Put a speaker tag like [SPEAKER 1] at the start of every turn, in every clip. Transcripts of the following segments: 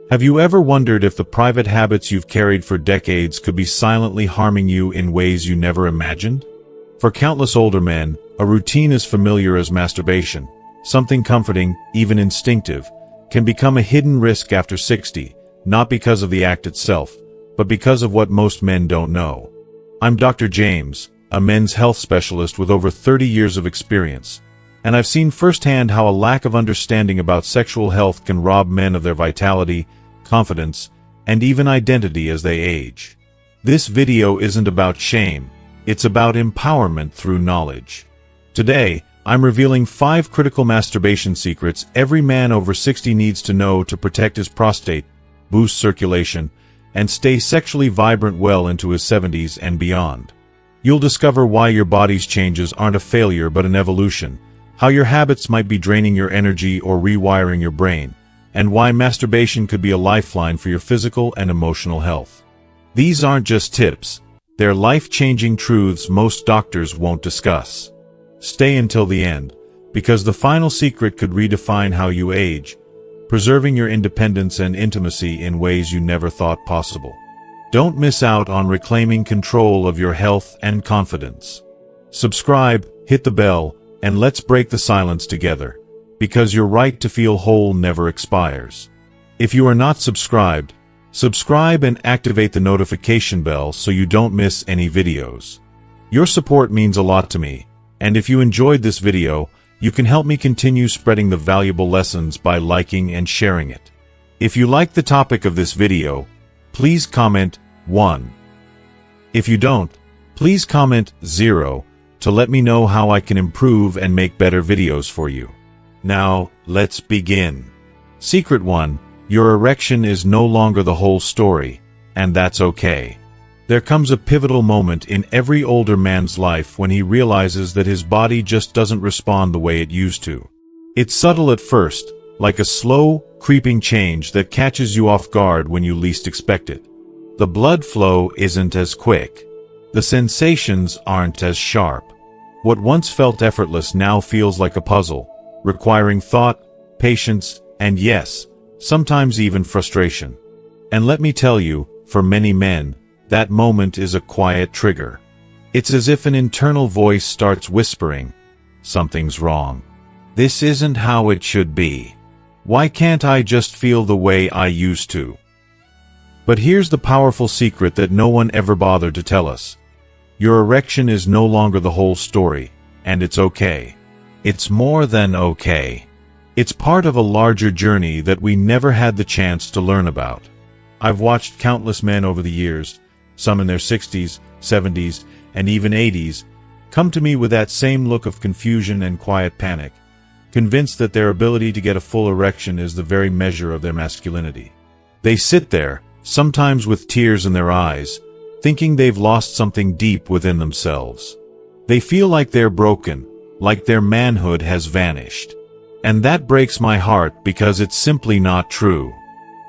[SPEAKER 1] Have you ever wondered if the private habits you've carried for decades could be silently harming you in ways you never imagined? For countless older men, a routine as familiar as masturbation, something comforting, even instinctive, can become a hidden risk after 60, not because of the act itself, but because of what most men don't know. I'm Dr. James, a men's health specialist with over 30 years of experience, and I've seen firsthand how a lack of understanding about sexual health can rob men of their vitality, confidence, and even identity as they age. This video isn't about shame, it's about empowerment through knowledge. Today, I'm revealing 5 critical masturbation secrets every man over 60 needs to know to protect his prostate, boost circulation, and stay sexually vibrant well into his 70s and beyond. You'll discover why your body's changes aren't a failure but an evolution, how your habits might be draining your energy or rewiring your brain, and why masturbation could be a lifeline for your physical and emotional health. These aren't just tips, they're life-changing truths most doctors won't discuss. Stay until the end, because the final secret could redefine how you age, preserving your independence and intimacy in ways you never thought possible. Don't miss out on reclaiming control of your health and confidence. Subscribe, hit the bell, and let's break the silence together, because your right to feel whole never expires. If you are not subscribed, subscribe and activate the notification bell so you don't miss any videos. Your support means a lot to me, and if you enjoyed this video, you can help me continue spreading the valuable lessons by liking and sharing it. If you like the topic of this video, please comment 1. If you don't, please comment 0 to let me know how I can improve and make better videos for you. Now, let's begin. Secret 1. Your erection is no longer the whole story, and that's okay. There comes a pivotal moment in every older man's life when he realizes that his body just doesn't respond the way it used to. It's subtle at first, like a slow, creeping change that catches you off guard when you least expect it. The blood flow isn't as quick. The sensations aren't as sharp. What once felt effortless now feels like a puzzle, requiring thought, patience, and yes, sometimes even frustration. And let me tell you, for many men, that moment is a quiet trigger. It's as if an internal voice starts whispering, "Something's wrong. This isn't how it should be. Why can't I just feel the way I used to?" But here's the powerful secret that no one ever bothered to tell us. Your erection is no longer the whole story, and it's okay. It's more than okay. It's part of a larger journey that we never had the chance to learn about. I've watched countless men over the years, some in their 60s, 70s, and even 80s, come to me with that same look of confusion and quiet panic, convinced that their ability to get a full erection is the very measure of their masculinity. They sit there, sometimes with tears in their eyes, thinking they've lost something deep within themselves. They feel like they're broken, like their manhood has vanished. And that breaks my heart because it's simply not true.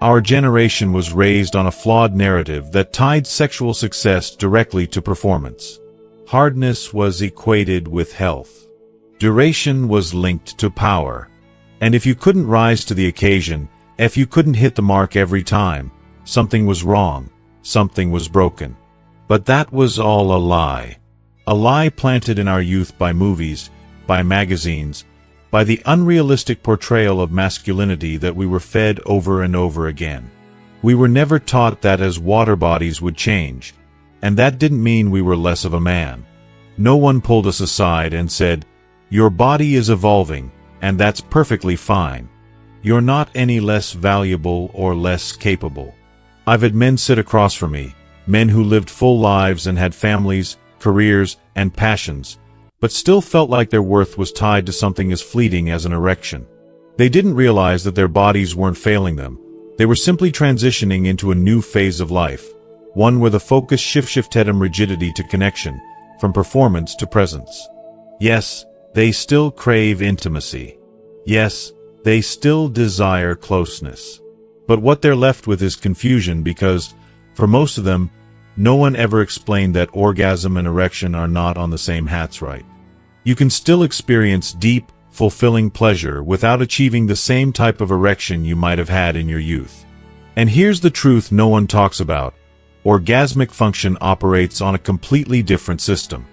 [SPEAKER 1] Our generation was raised on a flawed narrative that tied sexual success directly to performance. Hardness was equated with health. Duration was linked to power. And if you couldn't rise to the occasion, if you couldn't hit the mark every time, something was wrong, something was broken. But that was all a lie. A lie planted in our youth by movies, by magazines, by the unrealistic portrayal of masculinity that we were fed over and over again. We were never taught that as water bodies would change, and that didn't mean we were less of a man. No one pulled us aside and said, "Your body is evolving, and that's perfectly fine. You're not any less valuable or less capable." I've had men sit across from me, men who lived full lives and had families, careers, and passions, but still felt like their worth was tied to something as fleeting as an erection. They didn't realize that their bodies weren't failing them. They were simply transitioning into a new phase of life, one where the focus shifted from rigidity to connection, from performance to presence. Yes, they still crave intimacy. Yes, they still desire closeness. But what they're left with is confusion because, for most of them, no one ever explained that orgasm and erection are not on the same hats right. You can still experience deep, fulfilling pleasure without achieving the same type of erection you might have had in your youth. And here's the truth no one talks about. Orgasmic function operates on a completely different system.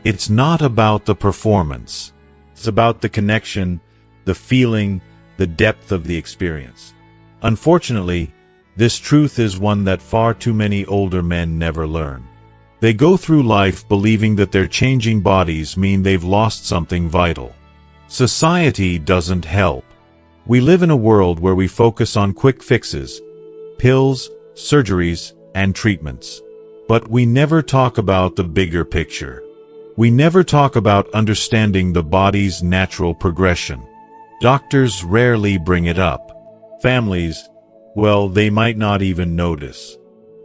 [SPEAKER 1] It's not about the performance. It's about the connection, the feeling, the depth of the experience. Unfortunately, this truth is one that far too many older men never learn. They go through life believing that their changing bodies mean they've lost something vital. Society doesn't help. We live in a world where we focus on quick fixes, pills, surgeries, and treatments. But we never talk about the bigger picture. We never talk about understanding the body's natural progression. Doctors rarely bring it up. Families, well, they might not even notice.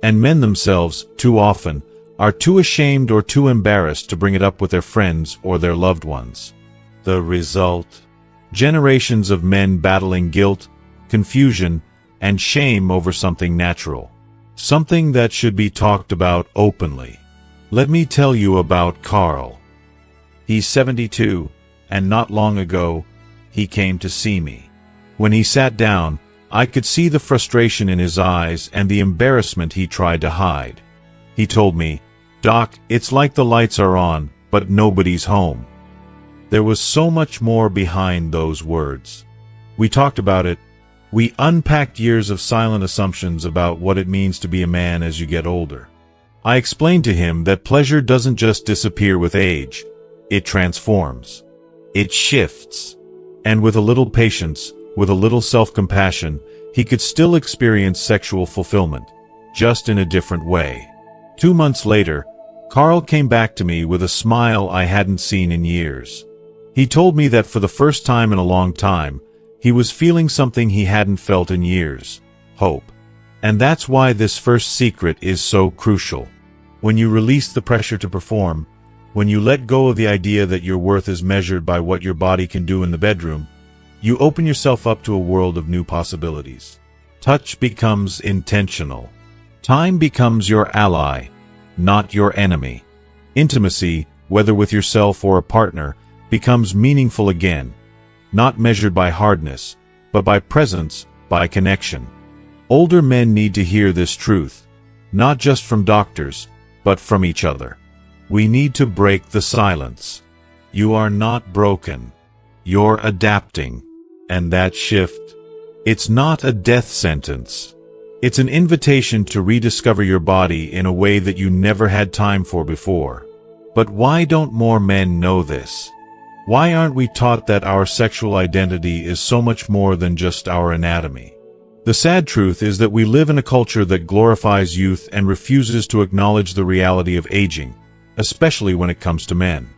[SPEAKER 1] And men themselves, too often, are too ashamed or too embarrassed to bring it up with their friends or their loved ones. The result? Generations of men battling guilt, confusion, and shame over something natural. Something that should be talked about openly. Let me tell you about Carl. He's 72, and not long ago, he came to see me. When he sat down, I could see the frustration in his eyes and the embarrassment he tried to hide. He told me, "Doc, it's like the lights are on, but nobody's home." There was so much more behind those words. We talked about it. We unpacked years of silent assumptions about what it means to be a man as you get older. I explained to him that pleasure doesn't just disappear with age. It transforms. It shifts. And with a little patience, with a little self-compassion, he could still experience sexual fulfillment, just in a different way. 2 months later, Carl came back to me with a smile I hadn't seen in years. He told me that for the first time in a long time, he was feeling something he hadn't felt in years: hope. And that's why this first secret is so crucial. When you release the pressure to perform, when you let go of the idea that your worth is measured by what your body can do in the bedroom, you open yourself up to a world of new possibilities. Touch becomes intentional. Time becomes your ally, not your enemy. Intimacy, whether with yourself or a partner, becomes meaningful again, not measured by hardness, but by presence, by connection. Older men need to hear this truth, not just from doctors, but from each other. We need to break the silence. You are not broken. You're adapting. And that shift, it's not a death sentence. It's an invitation to rediscover your body in a way that you never had time for before. But why don't more men know this? Why aren't we taught that our sexual identity is so much more than just our anatomy? The sad truth is that we live in a culture that glorifies youth and refuses to acknowledge the reality of aging, especially when it comes to men.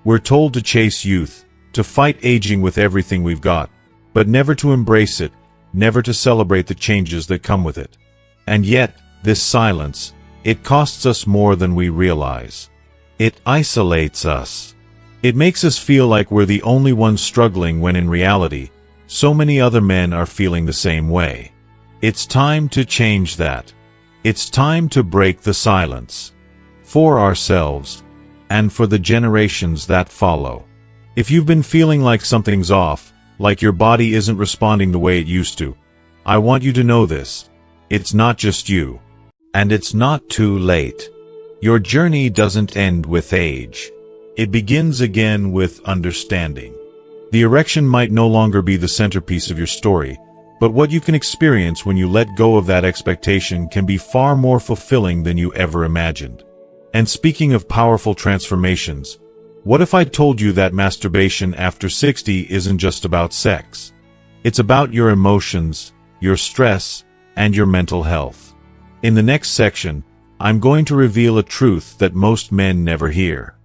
[SPEAKER 1] We're told to chase youth, to fight aging with everything we've got, but never to embrace it, never to celebrate the changes that come with it. And yet, this silence, it costs us more than we realize. It isolates us. It makes us feel like we're the only ones struggling when in reality, so many other men are feeling the same way. It's time to change that. It's time to break the silence. For ourselves, and for the generations that follow. If you've been feeling like something's off, like your body isn't responding the way it used to, I want you to know this. It's not just you. And it's not too late. Your journey doesn't end with age. It begins again with understanding. The erection might no longer be the centerpiece of your story, but what you can experience when you let go of that expectation can be far more fulfilling than you ever imagined. And speaking of powerful transformations, what if I told you that masturbation after 60 isn't just about sex? It's about your emotions, your stress, and your mental health. In the next section, I'm going to reveal a truth that most men never hear.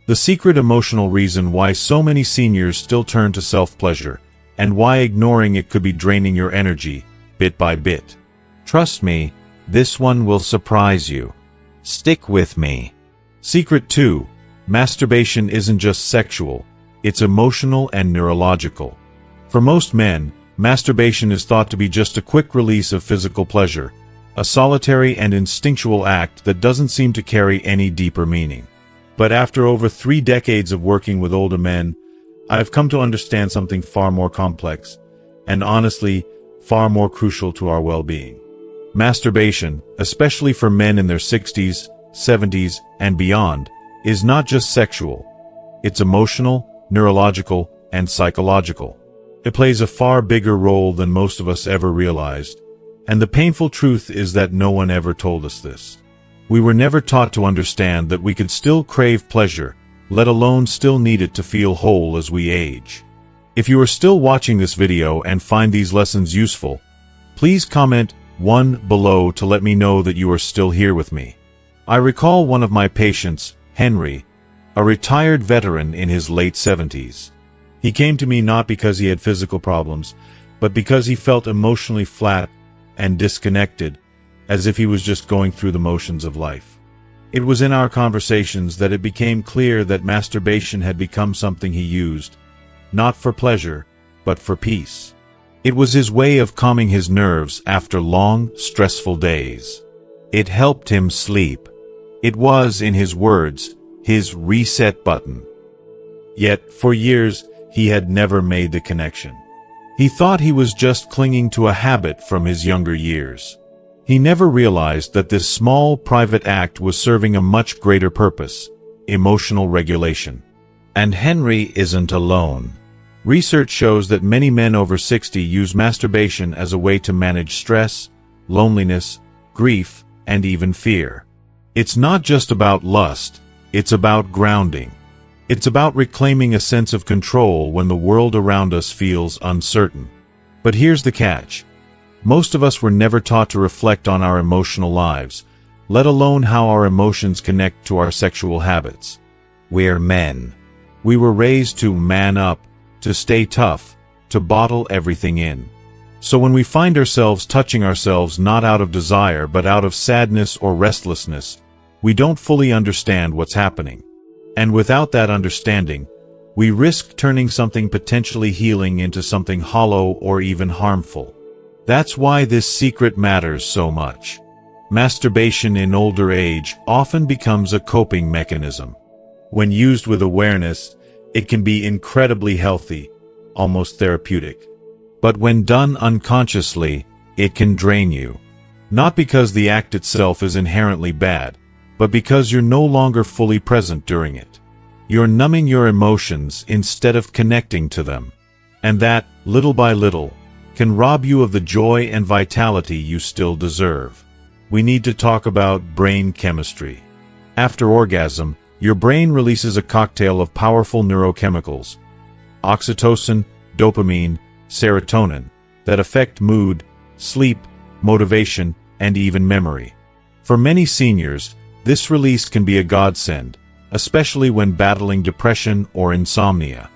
[SPEAKER 1] The secret emotional reason why so many seniors still turn to self-pleasure, and why ignoring it could be draining your energy, bit by bit. Trust me, this one will surprise you. Stick with me. Secret 2. Masturbation isn't just sexual, it's emotional and neurological. For most men, masturbation is thought to be just a quick release of physical pleasure, a solitary and instinctual act that doesn't seem to carry any deeper meaning. But after over 3 decades of working with older men, I've come to understand something far more complex, and honestly, far more crucial to our well-being. Masturbation, especially for men in their 60s, 70s, and beyond, is not just sexual. It's emotional, neurological, and psychological. It plays a far bigger role than most of us ever realized, and the painful truth is that no one ever told us this. We were never taught to understand that we could still crave pleasure, let alone still need it to feel whole as we age. If you are still watching this video and find these lessons useful, please comment 1 below to let me know that you are still here with me. I recall one of my patients, Henry, a retired veteran in his late 70s. He came to me not because he had physical problems, but because he felt emotionally flat and disconnected, as if he was just going through the motions of life. It was in our conversations that it became clear that masturbation had become something he used, not for pleasure, but for peace. It was his way of calming his nerves after long, stressful days. It helped him sleep. It was, in his words, his reset button. Yet, for years, he had never made the connection. He thought he was just clinging to a habit from his younger years. He never realized that this small, private act was serving a much greater purpose: emotional regulation. And Henry isn't alone. Research shows that many men over 60 use masturbation as a way to manage stress, loneliness, grief, and even fear. It's not just about lust, it's about grounding. It's about reclaiming a sense of control when the world around us feels uncertain. But here's the catch. Most of us were never taught to reflect on our emotional lives, let alone how our emotions connect to our sexual habits. We're men. We were raised to man up, to stay tough, to bottle everything in. So when we find ourselves touching ourselves not out of desire but out of sadness or restlessness, we don't fully understand what's happening. And without that understanding, we risk turning something potentially healing into something hollow or even harmful. That's why this secret matters so much. Masturbation in older age often becomes a coping mechanism. When used with awareness, it can be incredibly healthy, almost therapeutic. But when done unconsciously, it can drain you. Not because the act itself is inherently bad, but because you're no longer fully present during it. You're numbing your emotions instead of connecting to them. And that, little by little, can rob you of the joy and vitality you still deserve. We need to talk about brain chemistry. After orgasm, your brain releases a cocktail of powerful neurochemicals, oxytocin, dopamine, serotonin, that affect mood, sleep, motivation, and even memory. For many seniors, this release can be a godsend, especially when battling depression or insomnia.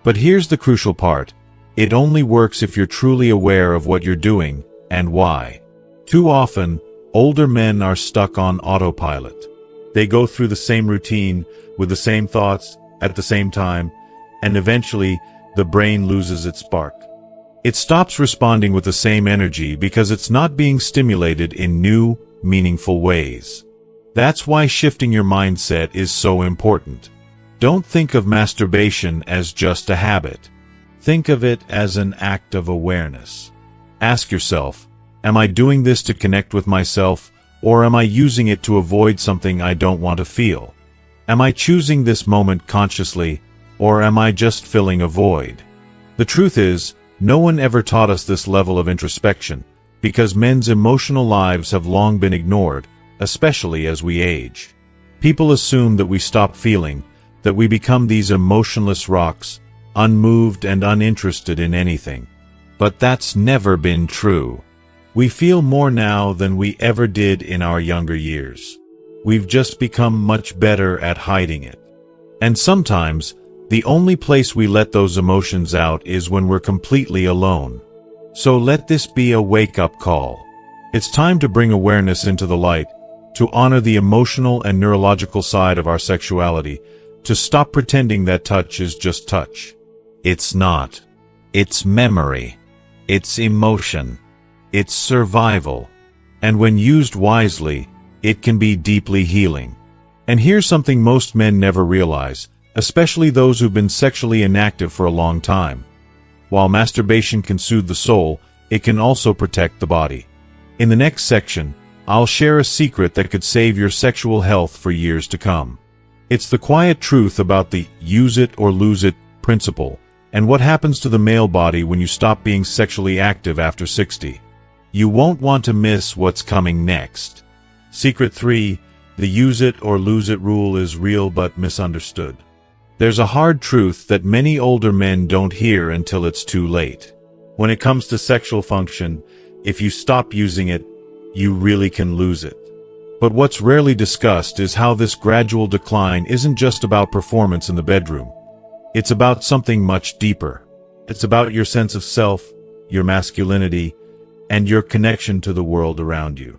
[SPEAKER 1] But here's the crucial part. It only works if you're truly aware of what you're doing and why. Too often, older men are stuck on autopilot. They go through the same routine, with the same thoughts, at the same time, and eventually, the brain loses its spark. It stops responding with the same energy because it's not being stimulated in new, meaningful ways. That's why shifting your mindset is so important. Don't think of masturbation as just a habit. Think of it as an act of awareness. Ask yourself, am I doing this to connect with myself, or am I using it to avoid something I don't want to feel? Am I choosing this moment consciously, or am I just filling a void? The truth is, no one ever taught us this level of introspection, because men's emotional lives have long been ignored, especially as we age. People assume that we stop feeling, that we become these emotionless rocks, unmoved and uninterested in anything. But that's never been true. We feel more now than we ever did in our younger years. We've just become much better at hiding it. And sometimes, the only place we let those emotions out is when we're completely alone. So let this be a wake-up call. It's time to bring awareness into the light, to honor the emotional and neurological side of our sexuality, to stop pretending that touch is just touch. It's not. It's memory. It's emotion. It's survival. And when used wisely, it can be deeply healing. And here's something most men never realize, especially those who've been sexually inactive for a long time. While masturbation can soothe the soul, it can also protect the body. In the next section, I'll share a secret that could save your sexual health for years to come. It's the quiet truth about the use it or lose it principle, and what happens to the male body when you stop being sexually active after 60. You won't want to miss what's coming next. Secret 3. The use it or lose it rule is real but misunderstood. There's a hard truth that many older men don't hear until it's too late. When it comes to sexual function, if you stop using it, you really can lose it. But what's rarely discussed is how this gradual decline isn't just about performance in the bedroom. It's about something much deeper. It's about your sense of self, your masculinity, and your connection to the world around you.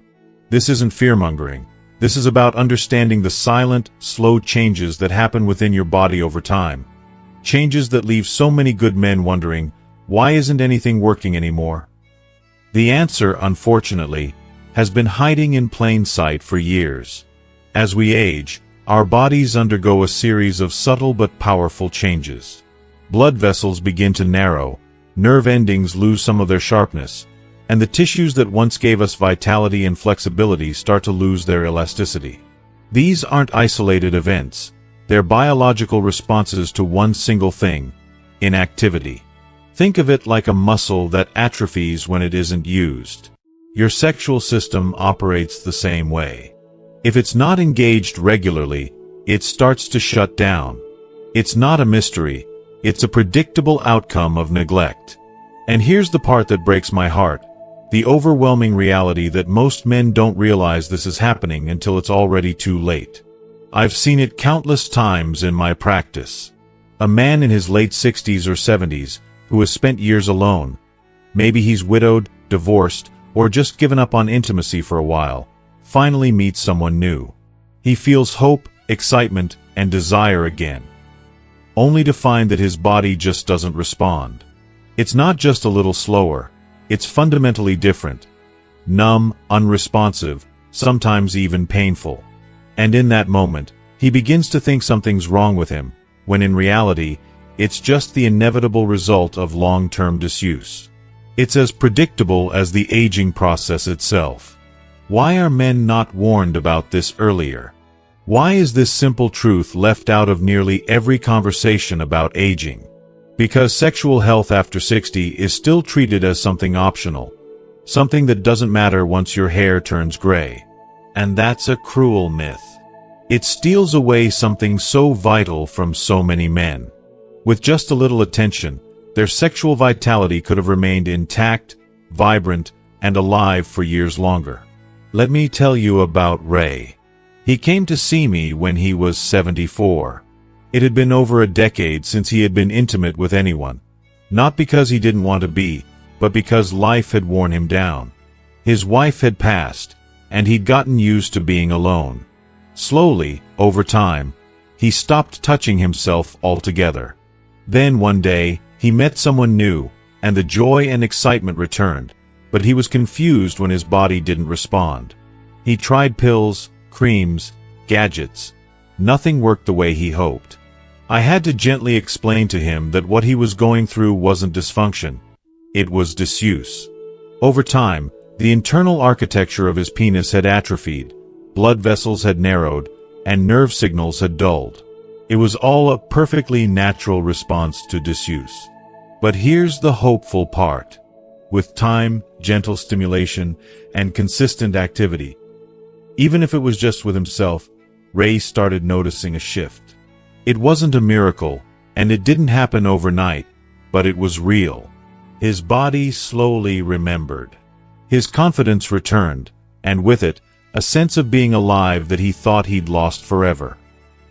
[SPEAKER 1] This isn't fear-mongering. This is about understanding the silent, slow changes that happen within your body over time. Changes that leave so many good men wondering, why isn't anything working anymore? The answer, unfortunately, has been hiding in plain sight for years. As we age, our bodies undergo a series of subtle but powerful changes. Blood vessels begin to narrow, nerve endings lose some of their sharpness, and the tissues that once gave us vitality and flexibility start to lose their elasticity. These aren't isolated events. They're biological responses to one single thing: inactivity. Think of it like a muscle that atrophies when it isn't used. Your sexual system operates the same way. If it's not engaged regularly, it starts to shut down. It's not a mystery. It's a predictable outcome of neglect. And here's the part that breaks my heart: the overwhelming reality that most men don't realize this is happening until it's already too late. I've seen it countless times in my practice. A man in his late 60s or 70s who has spent years alone, maybe he's widowed, divorced, or just given up on intimacy for a while, finally meets someone new. He feels hope, excitement, and desire again, only to find that his body just doesn't respond. It's not just a little slower, it's fundamentally different. Numb, unresponsive, sometimes even painful. And in that moment, he begins to think something's wrong with him, when in reality, it's just the inevitable result of long-term disuse. It's as predictable as the aging process itself. Why are men not warned about this earlier? Why is this simple truth left out of nearly every conversation about aging? Because sexual health after 60 is still treated as something optional, something that doesn't matter once your hair turns gray. And that's a cruel myth. It steals away something so vital from so many men. With just a little attention, their sexual vitality could have remained intact, vibrant, and alive for years longer. Let me tell you about Ray. He came to see me when he was 74. It had been over a decade since he had been intimate with anyone, not because he didn't want to be, but because life had worn him down. His wife had passed, and he'd gotten used to being alone. Slowly, over time, he stopped touching himself altogether. Then one day, he met someone new, and the joy and excitement returned, but he was confused when his body didn't respond. He tried pills, creams, gadgets. Nothing worked the way he hoped. I had to gently explain to him that what he was going through wasn't dysfunction. It was disuse. Over time, the internal architecture of his penis had atrophied, blood vessels had narrowed, and nerve signals had dulled. It was all a perfectly natural response to disuse. But here's the hopeful part. With time, gentle stimulation, and consistent activity, even if it was just with himself, Ray started noticing a shift. It wasn't a miracle, and it didn't happen overnight, but it was real. His body slowly remembered. His confidence returned, and with it, a sense of being alive that he thought he'd lost forever.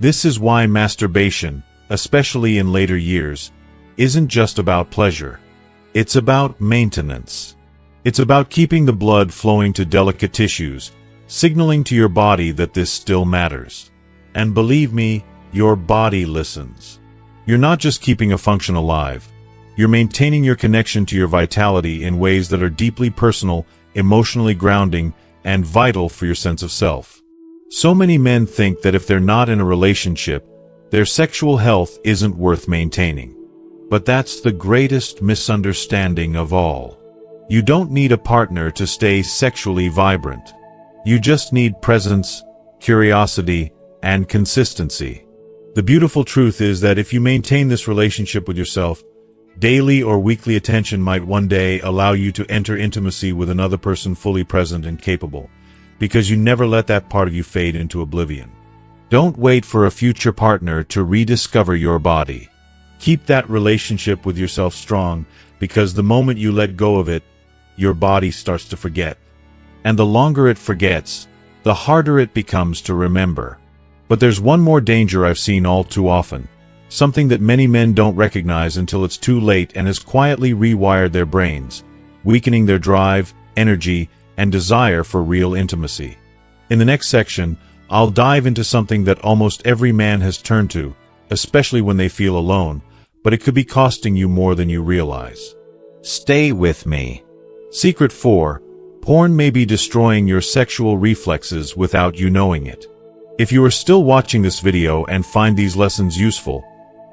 [SPEAKER 1] This is why masturbation, especially in later years, isn't just about pleasure. It's about maintenance. It's about keeping the blood flowing to delicate tissues, signaling to your body that this still matters. And believe me, your body listens. You're not just keeping a function alive. You're maintaining your connection to your vitality in ways that are deeply personal, emotionally grounding, and vital for your sense of self. So many men think that if they're not in a relationship, their sexual health isn't worth maintaining. But that's the greatest misunderstanding of all. You don't need a partner to stay sexually vibrant. You just need presence, curiosity, and consistency. The beautiful truth is that if you maintain this relationship with yourself, daily or weekly attention might one day allow you to enter intimacy with another person fully present and capable, because you never let that part of you fade into oblivion. Don't wait for a future partner to rediscover your body. Keep that relationship with yourself strong, because the moment you let go of it, your body starts to forget. And the longer it forgets, the harder it becomes to remember. But there's one more danger I've seen all too often, something that many men don't recognize until it's too late and has quietly rewired their brains, weakening their drive, energy, and desire for real intimacy. In the next section, I'll dive into something that almost every man has turned to, especially when they feel alone, but it could be costing you more than you realize. Stay with me. Secret 4. Porn may be destroying your sexual reflexes without you knowing it. If you are still watching this video and find these lessons useful,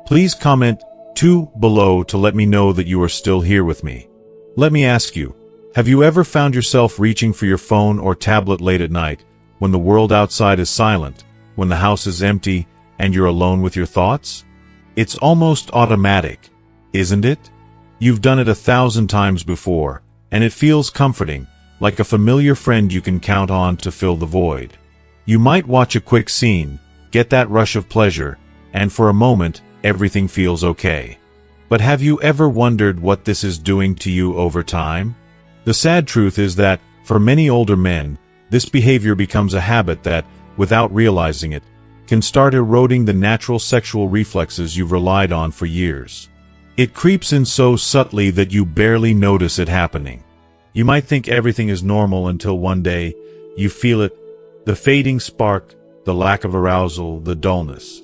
[SPEAKER 1] please comment 2 below to let me know that you are still here with me. Let me ask you, have you ever found yourself reaching for your phone or tablet late at night, when the world outside is silent, when the house is empty, and you're alone with your thoughts? It's almost automatic, isn't it? You've done it 1,000 times before, and it feels comforting, like a familiar friend you can count on to fill the void. You might watch a quick scene, get that rush of pleasure, and for a moment, everything feels okay. But have you ever wondered what this is doing to you over time? The sad truth is that, for many older men, this behavior becomes a habit that, without realizing it, can start eroding the natural sexual reflexes you've relied on for years. It creeps in so subtly that you barely notice it happening. You might think everything is normal until one day, you feel it, the fading spark, the lack of arousal, the dullness.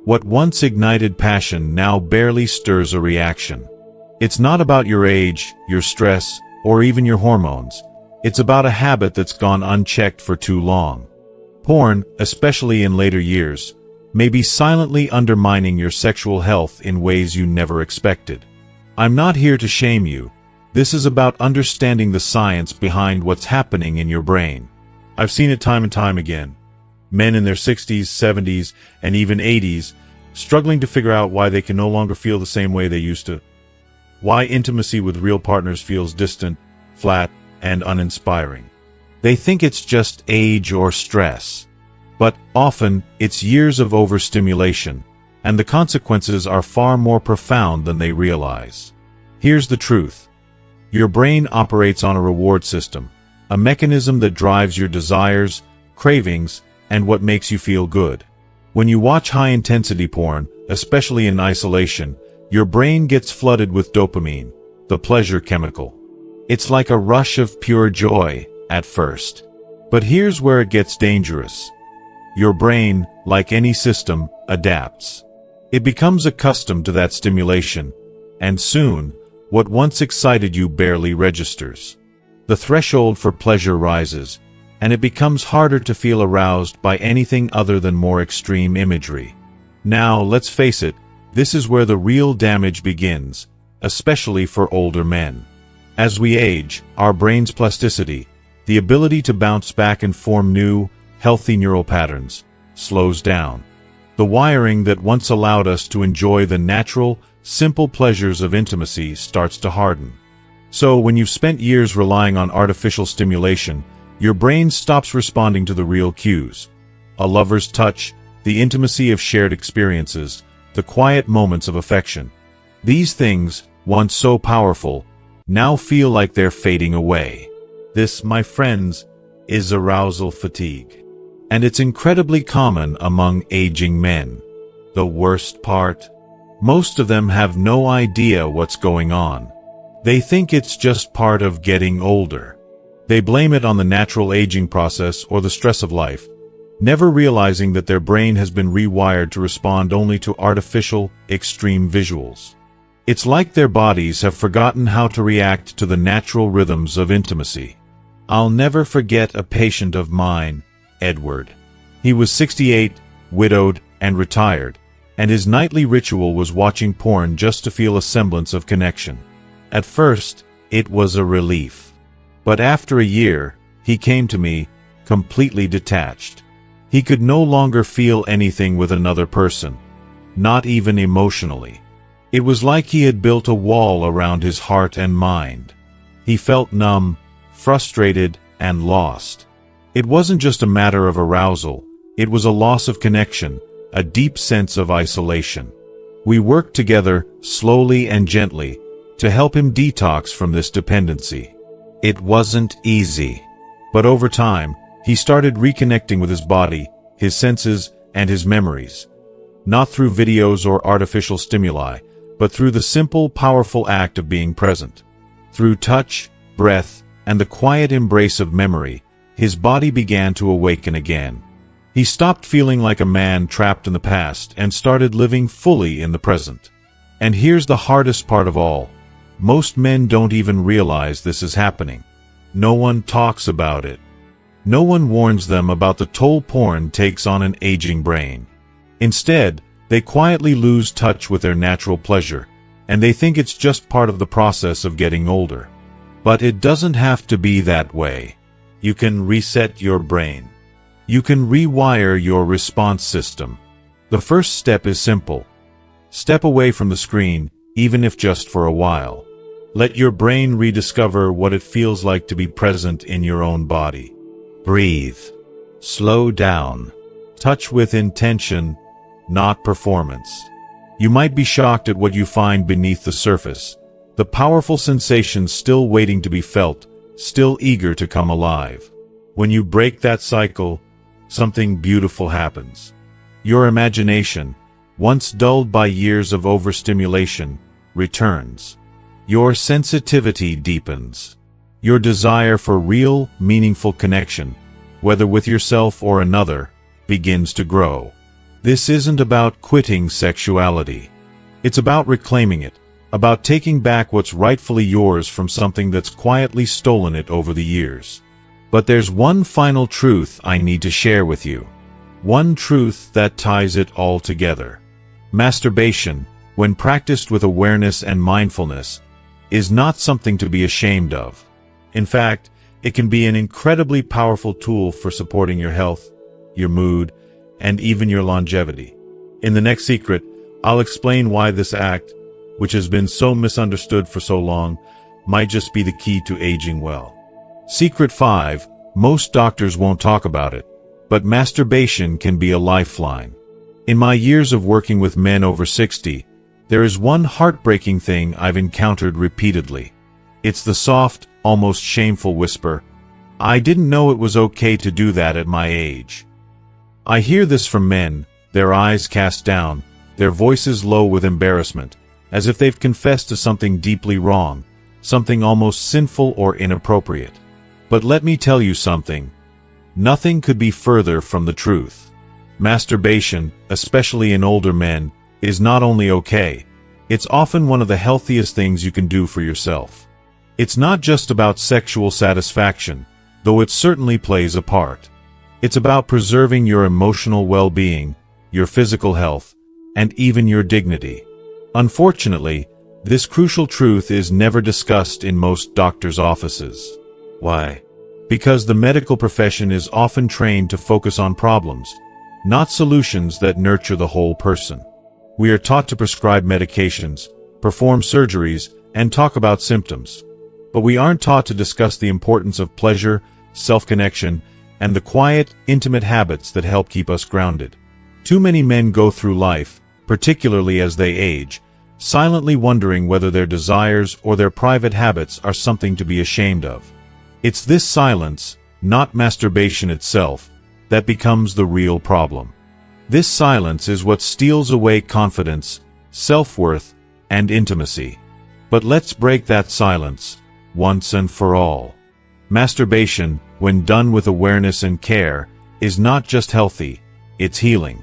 [SPEAKER 1] What once ignited passion now barely stirs a reaction. It's not about your age, your stress, or even your hormones. It's about a habit that's gone unchecked for too long. Porn, especially in later years, may be silently undermining your sexual health in ways you never expected. I'm not here to shame you. This is about understanding the science behind what's happening in your brain. I've seen it time and time again. Men in their 60s, 70s, and even 80s struggling to figure out why they can no longer feel the same way they used to. Why intimacy with real partners feels distant, flat, and uninspiring. They think it's just age or stress. But often, it's years of overstimulation, and the consequences are far more profound than they realize. Here's the truth. Your brain operates on a reward system, a mechanism that drives your desires, cravings, and what makes you feel good. When you watch high-intensity porn, especially in isolation, your brain gets flooded with dopamine, the pleasure chemical. It's like a rush of pure joy at first. But here's where it gets dangerous. Your brain, like any system, adapts. It becomes accustomed to that stimulation, and soon, what once excited you barely registers. The threshold for pleasure rises, and it becomes harder to feel aroused by anything other than more extreme imagery. Now, let's face it, this is where the real damage begins, especially for older men. As we age, our brain's plasticity, the ability to bounce back and form new, healthy neural patterns, slows down. The wiring that once allowed us to enjoy the natural, simple pleasures of intimacy starts to harden. So, when you've spent years relying on artificial stimulation, your brain stops responding to the real cues. A lover's touch, the intimacy of shared experiences, the quiet moments of affection. These things, once so powerful, now feel like they're fading away. This, my friends, is arousal fatigue. And it's incredibly common among aging men. The worst part? Most of them have no idea what's going on. They think it's just part of getting older. They blame it on the natural aging process or the stress of life, never realizing that their brain has been rewired to respond only to artificial, extreme visuals. It's like their bodies have forgotten how to react to the natural rhythms of intimacy. I'll never forget a patient of mine, Edward. He was 68, widowed, and retired, and his nightly ritual was watching porn just to feel a semblance of connection. At first, It was a relief. But after a year, he came to me, completely detached. He could no longer feel anything with another person, not even emotionally. It was like he had built a wall around his heart and mind. He felt numb, frustrated, and lost. It wasn't just a matter of arousal, it was a loss of connection, a deep sense of isolation. We worked together, slowly and gently, to help him detox from this dependency. It wasn't easy. But over time, he started reconnecting with his body, his senses, and his memories. Not through videos or artificial stimuli, but through the simple, powerful act of being present. Through touch, breath, and the quiet embrace of memory, his body began to awaken again. He stopped feeling like a man trapped in the past and started living fully in the present. And here's the hardest part of all. Most men don't even realize this is happening. No one talks about it. No one warns them about the toll porn takes on an aging brain. Instead, they quietly lose touch with their natural pleasure, and they think it's just part of the process of getting older. But it doesn't have to be that way. You can reset your brain. You can rewire your response system. The first step is simple. Step away from the screen, even if just for a while. Let your brain rediscover what it feels like to be present in your own body. Breathe. Slow down. Touch with intention, not performance. You might be shocked at what you find beneath the surface. The powerful sensations still waiting to be felt, still eager to come alive. When you break that cycle, something beautiful happens. Your imagination, once dulled by years of overstimulation, returns. Your sensitivity deepens. Your desire for real, meaningful connection, whether with yourself or another, begins to grow. This isn't about quitting sexuality. It's about reclaiming it, about taking back what's rightfully yours from something that's quietly stolen it over the years. But there's one final truth I need to share with you. One truth that ties it all together. Masturbation, when practiced with awareness and mindfulness, is not something to be ashamed of. In fact, it can be an incredibly powerful tool for supporting your health, your mood, and even your longevity. In the next secret, I'll explain why this act, which has been so misunderstood for so long, might just be the key to aging well. Secret 5. Most doctors won't talk about it, but masturbation can be a lifeline. In my years of working with men over 60, there is one heartbreaking thing I've encountered repeatedly. It's the soft, almost shameful whisper, "I didn't know it was okay to do that at my age." I hear this from men, their eyes cast down, their voices low with embarrassment, as if they've confessed to something deeply wrong, something almost sinful or inappropriate. But let me tell you something. Nothing could be further from the truth. Masturbation, especially in older men, is not only okay, it's often one of the healthiest things you can do for yourself. It's not just about sexual satisfaction, though it certainly plays a part. It's about preserving your emotional well-being, your physical health, and even your dignity. Unfortunately, this crucial truth is never discussed in most doctors' offices. Why? Because the medical profession is often trained to focus on problems, not solutions that nurture the whole person. We are taught to prescribe medications, perform surgeries, and talk about symptoms. But we aren't taught to discuss the importance of pleasure, self-connection, and the quiet, intimate habits that help keep us grounded. Too many men go through life, particularly as they age, silently wondering whether their desires or their private habits are something to be ashamed of. It's this silence, not masturbation itself, that becomes the real problem. This silence is what steals away confidence, self-worth, and intimacy. But let's break that silence, once and for all. Masturbation, when done with awareness and care, is not just healthy, it's healing.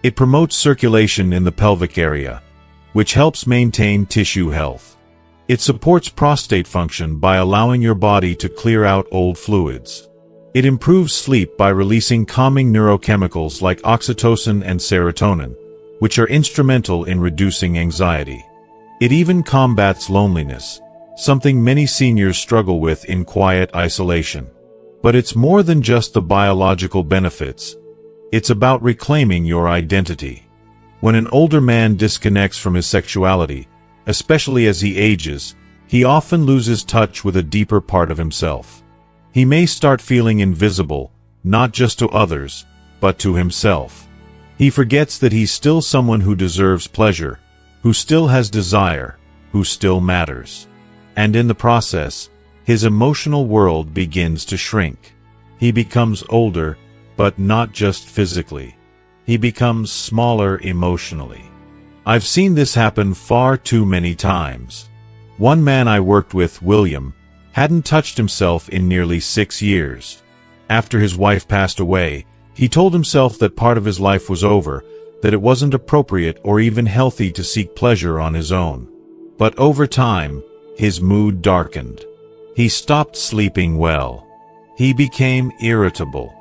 [SPEAKER 1] It promotes circulation in the pelvic area, which helps maintain tissue health. It supports prostate function by allowing your body to clear out old fluids. It improves sleep by releasing calming neurochemicals like oxytocin and serotonin, which are instrumental in reducing anxiety. It even combats loneliness, something many seniors struggle with in quiet isolation. But it's more than just the biological benefits. It's about reclaiming your identity. When an older man disconnects from his sexuality, especially as he ages, he often loses touch with a deeper part of himself. He may start feeling invisible, not just to others, but to himself. He forgets that he's still someone who deserves pleasure, who still has desire, who still matters. And in the process, his emotional world begins to shrink. He becomes older, but not just physically. He becomes smaller emotionally. I've seen this happen far too many times. One man I worked with, William, hadn't touched himself in nearly 6 years. After his wife passed away, he told himself that part of his life was over, that it wasn't appropriate or even healthy to seek pleasure on his own. But over time, his mood darkened. He stopped sleeping well. He became irritable.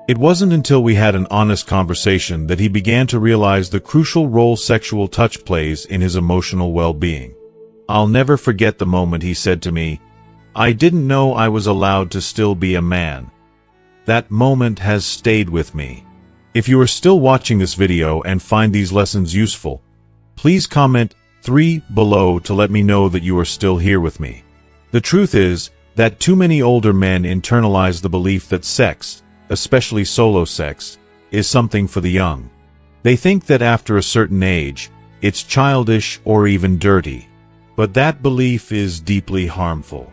[SPEAKER 1] It wasn't until we had an honest conversation that he began to realize the crucial role sexual touch plays in his emotional well-being. I'll never forget the moment he said to me, "I didn't know I was allowed to still be a man." That moment has stayed with me. If you are still watching this video and find these lessons useful, please comment 3 below to let me know that you are still here with me. The truth is that too many older men internalize the belief that sex, especially solo sex, is something for the young. They think that after a certain age, it's childish or even dirty. But that belief is deeply harmful.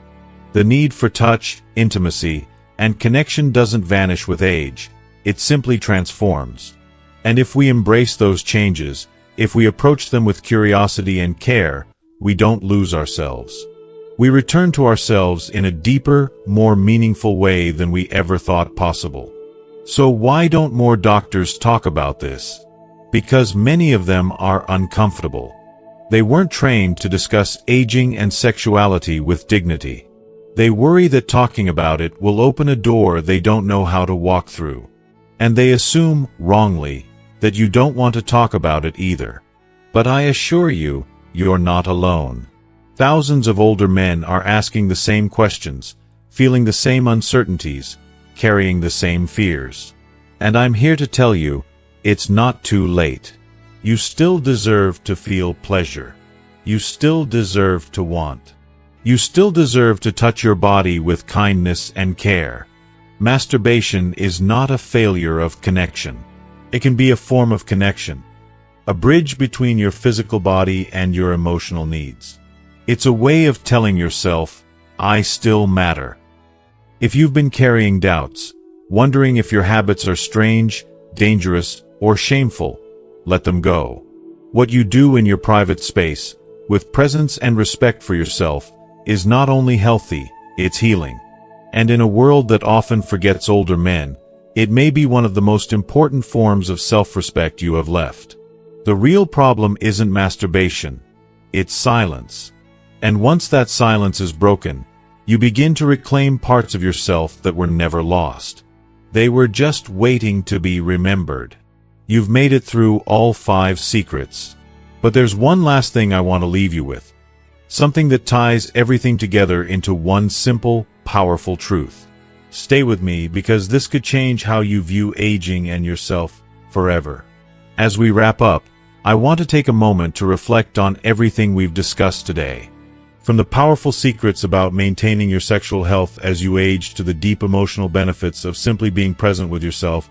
[SPEAKER 1] The need for touch, intimacy, and connection doesn't vanish with age, it simply transforms. And if we embrace those changes, if we approach them with curiosity and care, we don't lose ourselves. We return to ourselves in a deeper, more meaningful way than we ever thought possible. So why don't more doctors talk about this? Because many of them are uncomfortable. They weren't trained to discuss aging and sexuality with dignity. They worry that talking about it will open a door they don't know how to walk through. And they assume, wrongly, that you don't want to talk about it either. But I assure you, you're not alone. Thousands of older men are asking the same questions, feeling the same uncertainties, carrying the same fears. And I'm here to tell you, it's not too late. You still deserve to feel pleasure. You still deserve to want. You still deserve to touch your body with kindness and care. Masturbation is not a failure of connection. It can be a form of connection, a bridge between your physical body and your emotional needs. It's a way of telling yourself, I still matter. If you've been carrying doubts, wondering if your habits are strange, dangerous, or shameful, let them go. What you do in your private space, with presence and respect for yourself, is not only healthy, it's healing. And in a world that often forgets older men, it may be one of the most important forms of self-respect you have left. The real problem isn't masturbation, it's silence. And once that silence is broken, you begin to reclaim parts of yourself that were never lost. They were just waiting to be remembered. You've made it through all 5 secrets. But there's one last thing I want to leave you with. Something that ties everything together into one simple, powerful truth. Stay with me because this could change how you view aging and yourself forever. As we wrap up, I want to take a moment to reflect on everything we've discussed today. From the powerful secrets about maintaining your sexual health as you age to the deep emotional benefits of simply being present with yourself,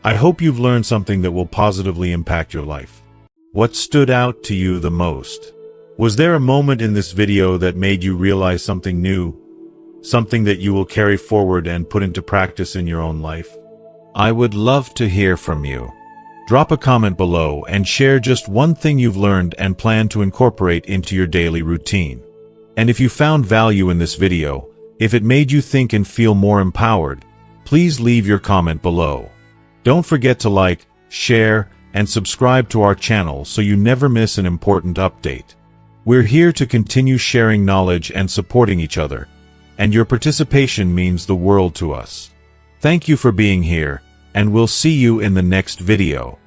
[SPEAKER 1] I hope you've learned something that will positively impact your life. What stood out to you the most? Was there a moment in this video that made you realize something new? Something that you will carry forward and put into practice in your own life? I would love to hear from you. Drop a comment below and share just one thing you've learned and plan to incorporate into your daily routine. And if you found value in this video, if it made you think and feel more empowered, please leave your comment below. Don't forget to like, share, and subscribe to our channel so you never miss an important update. We're here to continue sharing knowledge and supporting each other, and your participation means the world to us. Thank you for being here, and we'll see you in the next video.